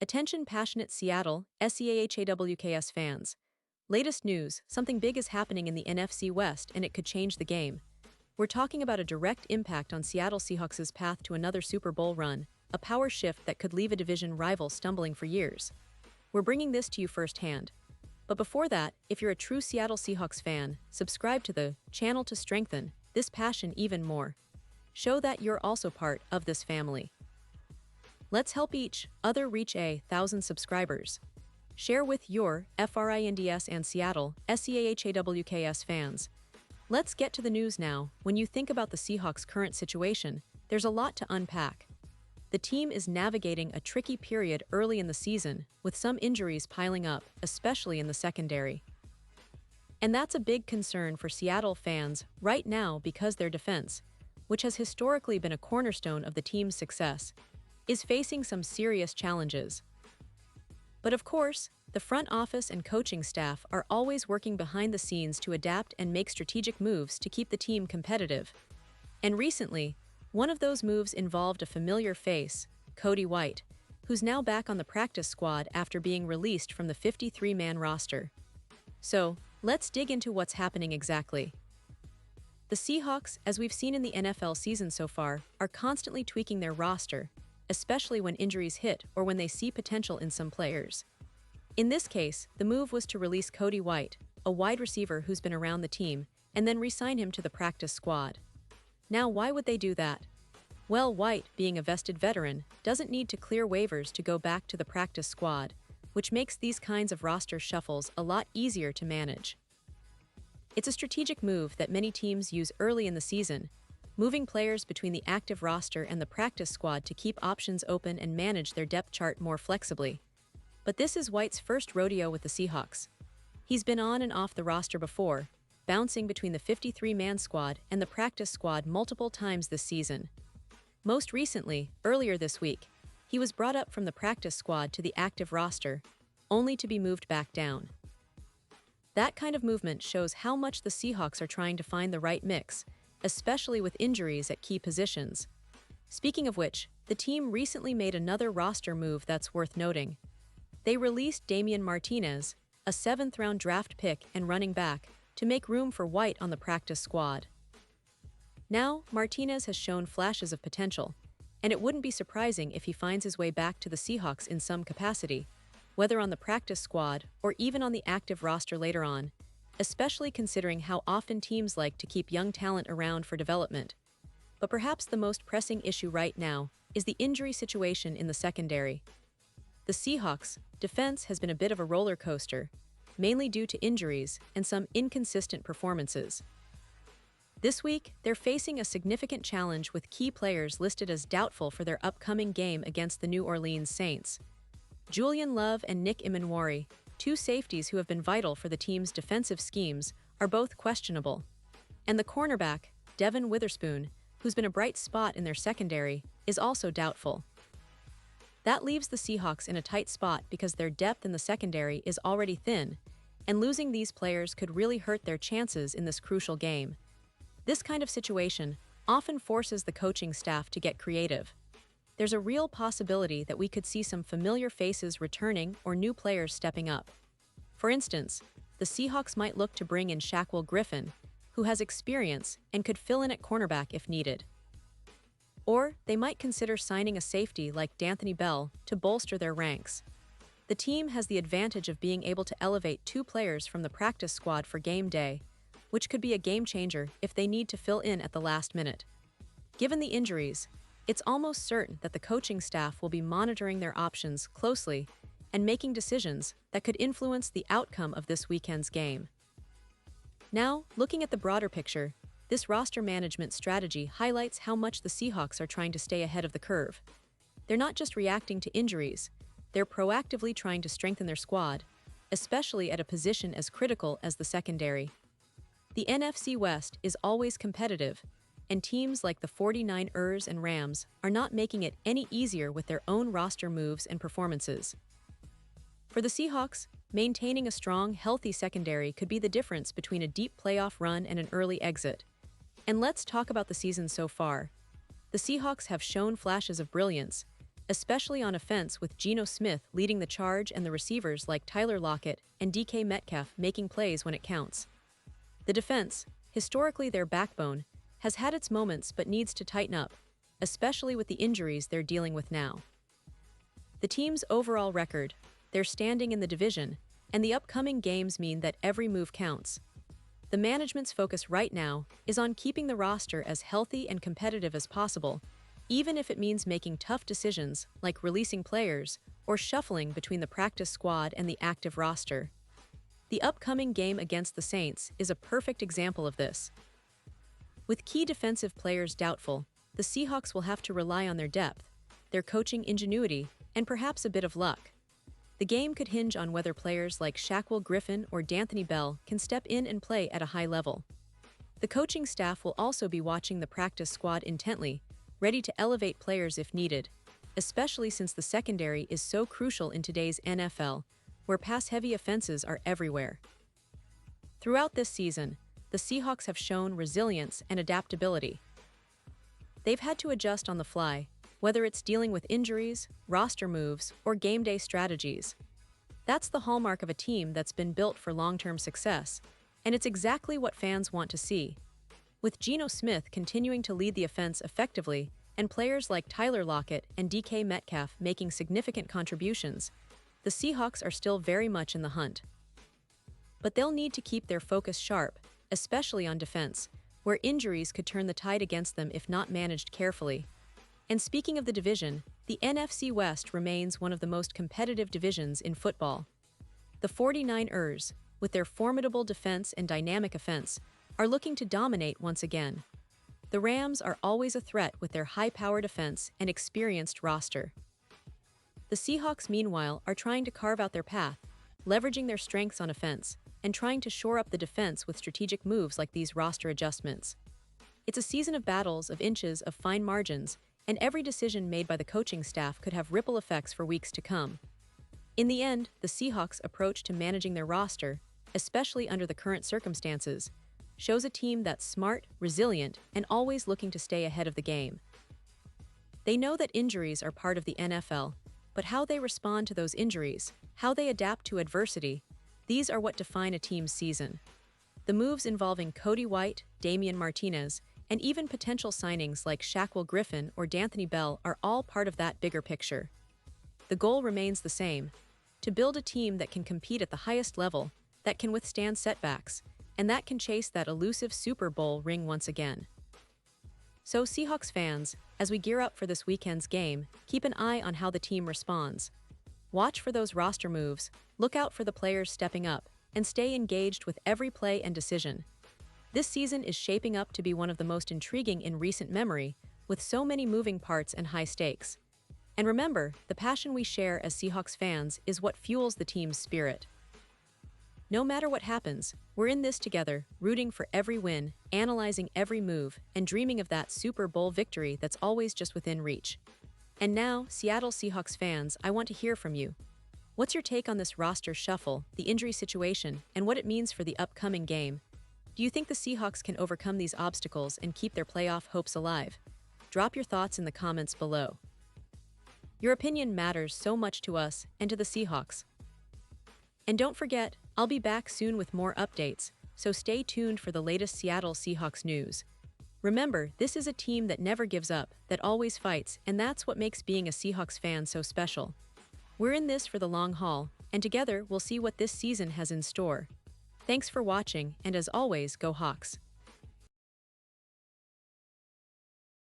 Attention passionate Seattle, SEAHAWKS fans. Latest news, something big is happening in the NFC West and it could change the game. We're talking about a direct impact on Seattle Seahawks' path to another Super Bowl run, a power shift that could leave a division rival stumbling for years. We're bringing this to you firsthand. But before that, if you're a true Seattle Seahawks fan, subscribe to the channel to strengthen this passion even more. Show that you're also part of this family. Let's help each other reach 1,000 subscribers. Share with your FRINDS and Seattle SEAHAWKS fans. Let's get to the news now. When you think about the Seahawks' current situation, there's a lot to unpack. The team is navigating a tricky period early in the season, with some injuries piling up, especially in the secondary. And that's a big concern for Seattle fans right now because their defense, which has historically been a cornerstone of the team's success, is facing some serious challenges. But of course, the front office and coaching staff are always working behind the scenes to adapt and make strategic moves to keep the team competitive. And recently, one of those moves involved a familiar face, Cody White, who's now back on the practice squad after being released from the 53-man roster. So, let's dig into what's happening exactly. The Seahawks, as we've seen in the NFL season so far, are constantly tweaking their roster, especially when injuries hit or when they see potential in some players. In this case, the move was to release Cody White, a wide receiver who's been around the team, and then re-sign him to the practice squad. Now, why would they do that? Well, White, being a vested veteran, doesn't need to clear waivers to go back to the practice squad, which makes these kinds of roster shuffles a lot easier to manage. It's a strategic move that many teams use early in the season, moving players between the active roster and the practice squad to keep options open and manage their depth chart more flexibly. But this is White's first rodeo with the Seahawks. He's been on and off the roster before, bouncing between the 53-man squad and the practice squad multiple times this season. Most recently, earlier this week, he was brought up from the practice squad to the active roster, only to be moved back down. That kind of movement shows how much the Seahawks are trying to find the right mix, especially with injuries at key positions. Speaking of which, the team recently made another roster move that's worth noting. They released Damian Martinez, a 7th-round draft pick and running back, to make room for White on the practice squad. Now, Martinez has shown flashes of potential, and it wouldn't be surprising if he finds his way back to the Seahawks in some capacity, whether on the practice squad or even on the active roster later on, especially considering how often teams like to keep young talent around for development. But perhaps the most pressing issue right now is the injury situation in the secondary. The Seahawks' defense has been a bit of a roller coaster, mainly due to injuries and some inconsistent performances. This week, they're facing a significant challenge with key players listed as doubtful for their upcoming game against the New Orleans Saints. Julian Love and Nick Imanwari, two safeties who have been vital for the team's defensive schemes, are both questionable. And the cornerback, Devin Witherspoon, who's been a bright spot in their secondary, is also doubtful. That leaves the Seahawks in a tight spot because their depth in the secondary is already thin, and losing these players could really hurt their chances in this crucial game. This kind of situation often forces the coaching staff to get creative. There's a real possibility that we could see some familiar faces returning or new players stepping up. For instance, the Seahawks might look to bring in Shaquille Griffin, who has experience and could fill in at cornerback if needed. Or they might consider signing a safety like D'Anthony Bell to bolster their ranks. The team has the advantage of being able to elevate two players from the practice squad for game day, which could be a game changer if they need to fill in at the last minute. Given the injuries, it's almost certain that the coaching staff will be monitoring their options closely and making decisions that could influence the outcome of this weekend's game. Now, looking at the broader picture, this roster management strategy highlights how much the Seahawks are trying to stay ahead of the curve. They're not just reacting to injuries, they're proactively trying to strengthen their squad, especially at a position as critical as the secondary. The NFC West is always competitive, and teams like the 49ers and Rams are not making it any easier with their own roster moves and performances. For the Seahawks, maintaining a strong, healthy secondary could be the difference between a deep playoff run and an early exit. And let's talk about the season so far. The Seahawks have shown flashes of brilliance, especially on offense with Geno Smith leading the charge and the receivers like Tyler Lockett and DK Metcalf making plays when it counts. The defense, historically their backbone, has had its moments but needs to tighten up, especially with the injuries they're dealing with now. The team's overall record, their standing in the division, and the upcoming games mean that every move counts. The management's focus right now is on keeping the roster as healthy and competitive as possible, even if it means making tough decisions like releasing players or shuffling between the practice squad and the active roster. The upcoming game against the Saints is a perfect example of this. With key defensive players doubtful, the Seahawks will have to rely on their depth, their coaching ingenuity, and perhaps a bit of luck. The game could hinge on whether players like Shaquille Griffin or D'Anthony Bell can step in and play at a high level. The coaching staff will also be watching the practice squad intently, ready to elevate players if needed, especially since the secondary is so crucial in today's NFL, where pass-heavy offenses are everywhere. Throughout this season, the Seahawks have shown resilience and adaptability. They've had to adjust on the fly, whether it's dealing with injuries, roster moves, or game day strategies. That's the hallmark of a team that's been built for long-term success, and it's exactly what fans want to see. With Geno Smith continuing to lead the offense effectively, and players like Tyler Lockett and DK Metcalf making significant contributions, the Seahawks are still very much in the hunt. But they'll need to keep their focus sharp, especially on defense, where injuries could turn the tide against them if not managed carefully. And speaking of the division, the NFC West remains one of the most competitive divisions in football. The 49ers, with their formidable defense and dynamic offense, are looking to dominate once again. The Rams are always a threat with their high-powered offense and experienced roster. The Seahawks, meanwhile, are trying to carve out their path, leveraging their strengths on offense, and trying to shore up the defense with strategic moves like these roster adjustments. It's a season of battles, of inches, of fine margins, and every decision made by the coaching staff could have ripple effects for weeks to come. In the end, the Seahawks' approach to managing their roster, especially under the current circumstances, shows a team that's smart, resilient, and always looking to stay ahead of the game. They know that injuries are part of the NFL, but how they respond to those injuries, how they adapt to adversity, these are what define a team's season. The moves involving Cody White, Damian Martinez, and even potential signings like Shaquille Griffin or D'Anthony Bell are all part of that bigger picture. The goal remains the same: to build a team that can compete at the highest level, that can withstand setbacks, and that can chase that elusive Super Bowl ring once again. So, Seahawks fans, as we gear up for this weekend's game, keep an eye on how the team responds. Watch for those roster moves, look out for the players stepping up, and stay engaged with every play and decision. This season is shaping up to be one of the most intriguing in recent memory, with so many moving parts and high stakes. And remember, the passion we share as Seahawks fans is what fuels the team's spirit. No matter what happens, we're in this together, rooting for every win, analyzing every move, and dreaming of that Super Bowl victory that's always just within reach. And now, Seattle Seahawks fans, I want to hear from you. What's your take on this roster shuffle, the injury situation, and what it means for the upcoming game? Do you think the Seahawks can overcome these obstacles and keep their playoff hopes alive? Drop your thoughts in the comments below. Your opinion matters so much to us and to the Seahawks. And don't forget, I'll be back soon with more updates, so stay tuned for the latest Seattle Seahawks news. Remember, this is a team that never gives up, that always fights, and that's what makes being a Seahawks fan so special. We're in this for the long haul, and together we'll see what this season has in store. Thanks for watching, and as always, go Hawks.